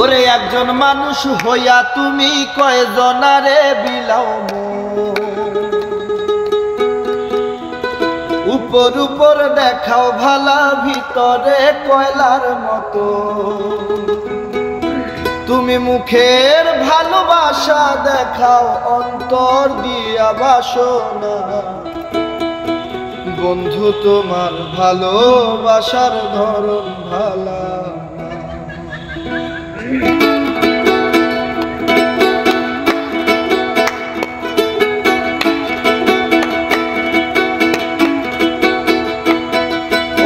ওরে একজন মানুষ হইয়া তুমি কয়জনারে বিলাও উপর উপর দেখাও ভালা ভিতরে কয়লার মতো তুমি মুখের ভালোবাসা দেখাও অন্তর দিয়া বাসনা বন্ধু তোমার ভালোবাসার ধরন ভালা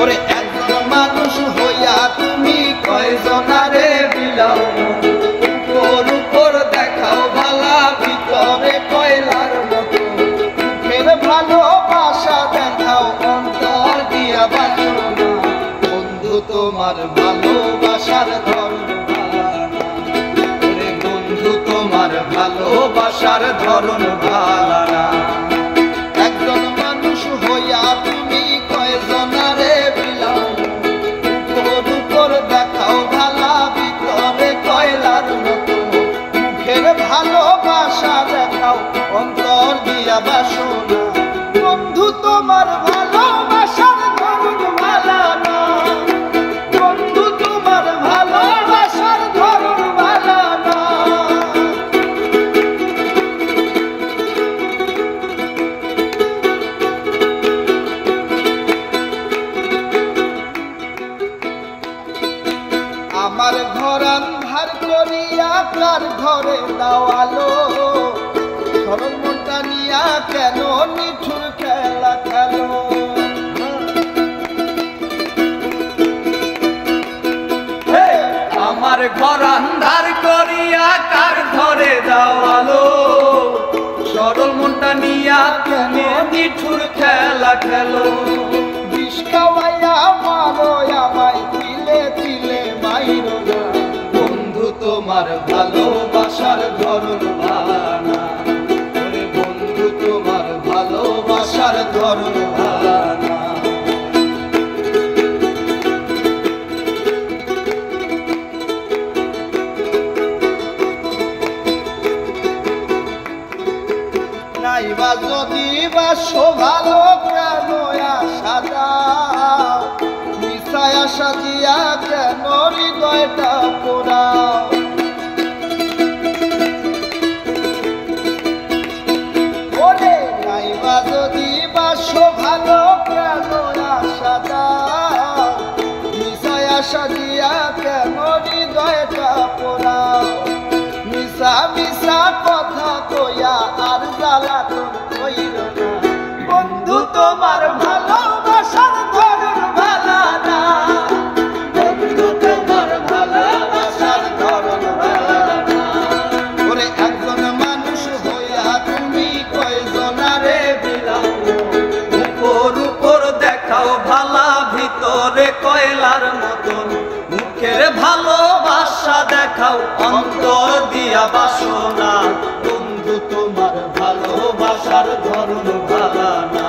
ওরে একজন মানুষ হইয়া তুমি কয়জনারে বিলাও উপর উপর দেখাও ভালা ভিতরে কয়লার মতো মুখের ভালোবাসা দেখাও অন্তর দিয়া বাসনা বন্ধু তোমার ভালোবাসার ধরন ভালোবাসার ধরন ভালা একজন মানুষ হইয়া তুমি কয়জনারে বিলাও উপর উপর দেখাও ভালা ভিতরে কয়লার মতো মুখের ভালোবাসা দেখাও অন্তর দিয়া বাসনা বন্ধু তোমার ভালোবাসার ধরন ভালা না বন্ধু তোমার ভালোবাসার ধরন ভালা না আমার ঘর আন্ধার করিয়া কার ঘরে দাওয়ালো সরল মনটা নিয়া কেন নিঠুর খেলা খেলো আমার ঘর আন্ধার করিয়া কার ঘরে দাওয়ালো সরল মনটা নিয়া কেন নিঠুর খেলা খেলো বিষ খাওয়াইয়া মারো আমায় তিলে তিলে মাইরো না বন্ধু তোমার ভালোবাসার ধরন ভালা না ওরে বন্ধু তোমার ভালোবাসার ধরন ভালা না নাইবা যদি বাসো ভালো কেন আশা দাও মিশায় আশা দিয়া কেন হৃদয়টা পোড়াও ওরে নাইবা যদি বাসো ভালো কেন আশা দাও মিশায় আশা দিয়া কেন হৃদয়টা পোড়াও মিশা মিশা কথা কইয়া আর জ্বালাতন কইর না বন্ধু তোমার ভালোবাসার ধরন ভালা না বন্ধু তোমার ভালোবাসার ধরন ভালা না ওরে একজন মানুষ হইয়া তুমি কয়জনারে বিলাও উপর উপর দেখাও ভালা ভিতরে কয়লার মতন মুখের ভালোবাসা দেখাও অন্তর দিয়া বাসনা বন্ধু তোমার ভালোবাসার ধরন ভালা না।